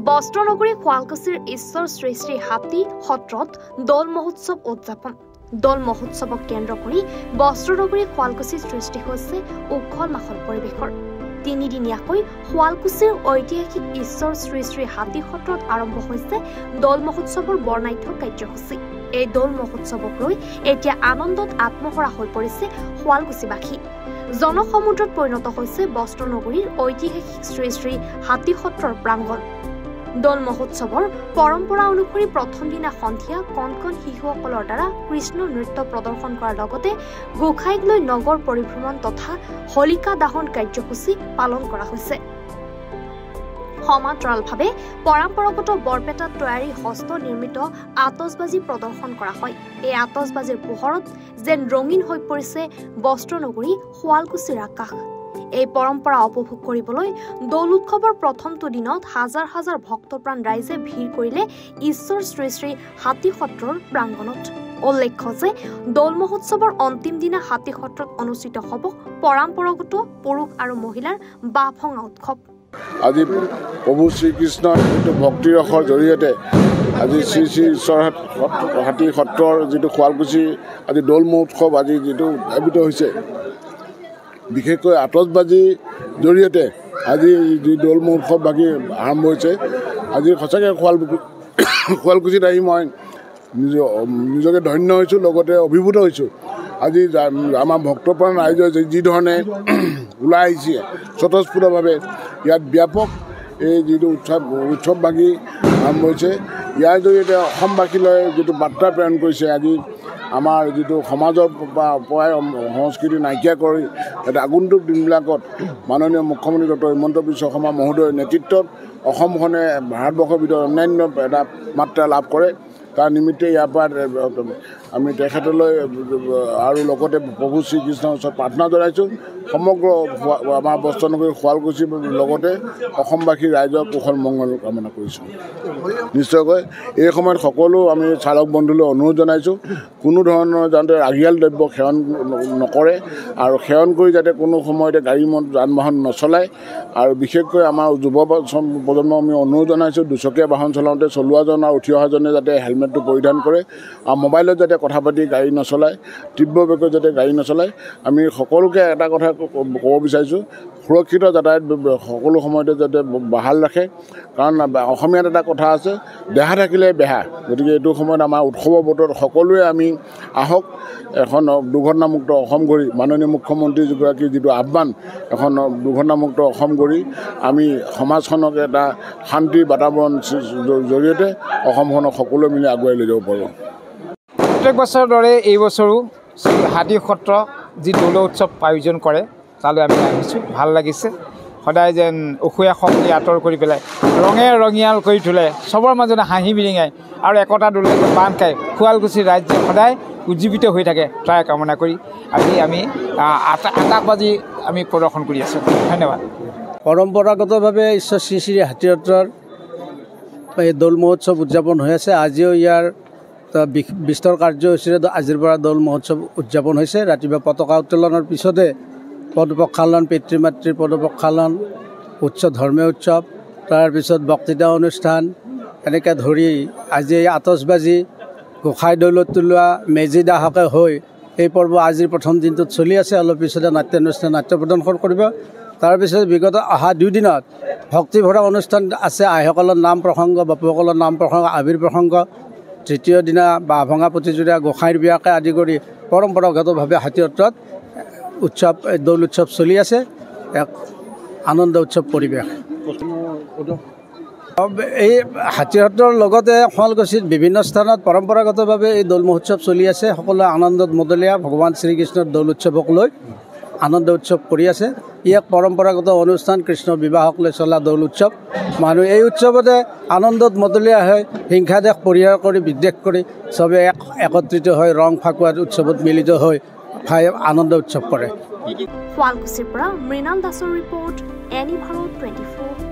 বস্ত্ৰনগৰী শুৱালকুছিৰ ঈশ্বৰ শ্ৰী শ্ৰী হাতী সত্ৰত দৌল মহোৎসৱ উদযাপন। দৌল মহোৎসৱক কেন্দ্ৰ কৰি বস্ত্ৰনগৰী শুৱালকুছিত সৃষ্টি হৈছে উখল মাখল পৰিৱেশৰ। তিনিদিনীয়াকৈ শুৱালকুছিৰ ঐতিহাসিক ঈশ্বৰ শ্ৰী শ্ৰী হাতী সত্ৰত আৰম্ভ হৈছে দৌল মহোৎসৱৰ বৰ্ণাঢ্য কাৰ্যসূচী। এই দৌল মহোৎসৱক লৈ এতিয়া আনন্দত আত্মহৰা হৈ পৰিছে শুৱালকুছিবাসী। জনসমুদ্ৰত পৰিণত হৈছে বস্ত্ৰনগৰীৰ ঐতিহাসিক শ্ৰী শ্ৰী হাতী সত্ৰৰ প্ৰাংগণ। দৌল মহোৎসৱৰ পৰম্পৰা অনুসৰি প্ৰথম দিনা সন্ধিয়া কণ কণ শিশুসকলৰ দ্বাৰা কৃষ্ণ নৃত্য প্ৰদৰ্শন কৰাৰ লগতে গোসাঁইক লৈ নগৰ পৰিভ্ৰমণ তথা হলিকা দাহন কাৰ্যসূচী পালন কৰা হৈছে। সমান্তৰালভাৱে পৰম্পৰাগত বৰপেটাত তৈয়াৰী হস্ত নিৰ্মিত আতচবাজি প্ৰদৰ্শন কৰা হয়। এই আতচবাজিৰ পোহৰত যেন ৰঙীন হৈ পৰিছে বস্ত্ৰনগৰী শুৱালকুছিৰ আকাশ। এই পৰম্পৰা উপভোগ কৰিবলৈ দৌল উৎসৱৰ প্ৰথমটো দিনত হাজাৰ হাজাৰ ভক্তপ্ৰাণ ৰাইজে ভিৰ কৰিলে ঈশ্বৰ শ্ৰী শ্ৰী হাতী সত্ৰৰ প্ৰাংগণত। উল্লেখ্য যে দৌল মহোৎসৱৰ অন্তিম দিনা হাতী সত্ৰত অনুষ্ঠিত হ'ব পৰম্পৰাগত পুৰুষ আৰু মহিলাৰ বাঁহ ভঙা উৎসৱ। আজি প্ৰভু শ্ৰীকৃষ্ণৰ যিটো ভক্তিৰসৰ জৰিয়তে আজি শ্ৰী শ্ৰী ঈশ্বৰ হাতী সত্ৰৰ যিটো শুৱালকুছি আজি দৌল মহোৎসৱ আজি যিটো আয়োজিত হৈছে, বিশেষকৈ আতচবাজিৰ জৰিয়তে আজি যি দৌল মহোৎসৱ বাকী আৰম্ভ হৈছে। আজি সঁচাকৈ শুৱালকুছিত আহি মই নিজকে ধন্য হৈছোঁ, লগতে অভিভূত হৈছোঁ। আজি আমাৰ ভক্তপ্ৰাণ ৰাইজে যি ধৰণে ওলাই আহিছে স্বতঃস্ফূৰ্তভাৱে, ইয়াত ব্যাপক এই যিটো উৎসৱ বাকী আৰম্ভ হৈছে। ইয়াৰ জৰিয়তে অসমবাসীলৈ যিটো বাৰ্তা প্ৰেৰণ কৰিছে, আজি আমাৰ যিটো সমাজৰ পৰাই সংস্কৃতি নাইকিয়া কৰি এটা আগন্তুক দিনবিলাকত মাননীয় মুখ্যমন্ত্ৰী ডক্টৰ হিমন্ত বিশ্ব শৰ্মা মহোদয়ৰ নেতৃত্বত অসমখনে ভাৰতবৰ্ষৰ ভিতৰত অন্যান্য এটা মাত্ৰা লাভ কৰে। তাৰ নিমিত্তে ইয়াৰ পৰা আমি তেখেতলৈ আৰু লগতে প্ৰভু শ্ৰীকৃষ্ণৰ ওচৰত প্ৰাৰ্থনা জনাইছোঁ। সমগ্ৰ আমাৰ বস্ত্ৰনগৰী শুৱালকুছিৰ লগতে অসমবাসীৰ ৰাইজৰ কুশল মংগল কামনা কৰিছোঁ। নিশ্চয়কৈ এই সময়ত সকলো আমি চালক বন্ধুলৈ অনুৰোধ জনাইছোঁ, কোনো ধৰণৰ যাতে ৰাগিয়াল দ্ৰব্য সেৱন নকৰে আৰু সেৱন কৰি যাতে কোনো সময়তে গাড়ী যান বাহন নচলায়। আৰু বিশেষকৈ আমাৰ যুৱ প্ৰজন্মক আমি অনুৰোধ জনাইছোঁ, দুচকীয়া বাহন চলাওঁতে চলোৱাজন আৰু উঠি অহাজনে যাতে হেলমেটটো পৰিধান কৰে আৰু মোবাইলত যাতে কথা পাতি গাড়ী নচলায়, তীব্ৰ বেগত যাতে গাড়ী নচলায়। আমি সকলোকে এটা কথা ক'ব বিচাৰিছোঁ, সুৰক্ষিত যাতায়াত সকলো সময়তে যাতে বাহাল ৰাখে। কাৰণ অসমীয়াত এটা কথা আছে, দেহা থাকিলে বেহা। গতিকে এইটো সময়ত আমাৰ উৎসৱৰ বতৰত সকলোৱে আমি আহক, এখন দুৰ্ঘটনামুক্ত অসম গঢ়ি মাননীয় মুখ্যমন্ত্ৰীগৰাকীৰ যিটো আহ্বান, এখন দুৰ্ঘটনামুক্ত অসম গঢ়ি আমি সমাজখনক এটা শান্তিৰ বাতাবৰণ জৰিয়তে অসমখনক সকলোৱে মিলি আগুৱাই লৈ যাব পাৰোঁ। প্ৰত্যেক বছৰৰ দৰে এই বছৰো হাতী সত্ৰ যি দৌল উৎসৱ আয়োজন কৰে তালৈ আমি আহিছোঁ। ভাল লাগিছে। সদায় যেন অসূয়া শক্তি আঁতৰ কৰি পেলাই ৰঙে ৰঙিয়াল কৰি তোলে, চবৰ মাজতে হাঁহি বিৰিঙাই আৰু একতা দোলে বান্ধ খাই শুৱালকুছিৰ ৰাজ্য সদায় উজ্জীৱিত হৈ থাকে, তাই কামনা কৰি আজি আমি আতচবাজি আমি প্ৰদৰ্শন কৰি আছোঁ। ধন্যবাদ। পৰম্পৰাগতভাৱে ঈশ্বৰ শ্ৰী শ্ৰী হাতী সত্ৰৰ এই দৌল মহোৎসৱ উদযাপন হৈ আছে। আজিও ইয়াৰ বিস্তৰ কাৰ্যসূচীৰে আজিৰ পৰা দৌল মহোৎসৱ উদযাপন হৈছে। ৰাতিপুৱা পতাকা উত্তোলনৰ পিছতে পদ প্ৰক্ষালন, পিতৃ মাতৃৰ পদ প্ৰক্ষালন, ধৰ্মীয় উৎসৱ, তাৰপিছত বক্তৃতা অনুষ্ঠান, এনেকৈ ধৰি আজি আতচবাজি, গোসাঁই দৌলত তোলোৱা, মেজি দাহকে হৈ এই পৰ্ব আজিৰ প্ৰথম দিনটোত চলি আছে। অলপ পিছতে নাট্যানুষ্ঠান নাট্য প্ৰদৰ্শন কৰিব। তাৰপিছত বিগত অহা 2 দিনত ভক্তিভৰা অনুষ্ঠান আছে। আইসকলৰ নাম প্ৰসংগ, বাপুসকলৰ নাম প্ৰসংগ, আবিৰ প্ৰসংগ। তৃতীয় দিনা বাঁহ ভঙা প্ৰতিযোগিতা, গোসাঁইৰ বিয়াকে আদি কৰি পৰম্পৰাগতভাৱে হাতী সত্ৰত দৌল উৎসৱ চলি আছে। এক আনন্দ উৎসৱ পৰিৱেশ। এই হাতী সত্ৰৰ লগতে শুৱালকুছিত বিভিন্ন স্থানত পৰম্পৰাগতভাৱে এই দৌল মহোৎসৱ চলি আছে। সকলোৱে আনন্দত মতলীয়া ভগৱান শ্ৰীকৃষ্ণৰ দৌল উৎসৱক লৈ আনন্দ উৎসৱ কৰি আছে। ই এক পৰম্পৰাগত অনুষ্ঠান, কৃষ্ণ বিবাহক লৈ চলা দৌল উৎসৱ। মানুহ এই উৎসৱতে আনন্দত মতলীয়া হৈ হিংসা দেশ পৰিহাৰ কৰি বিদ্বেষ কৰি চবে একত্ৰিত হৈ ৰং ফাকুৱাৰ উৎসৱত মিলিত হৈ আনন্দ উৎসৱ কৰে। শুৱালকুছিৰ পৰা মৃণাল দাসৰ ৰিপৰ্ট, এনি ভাৰত 24।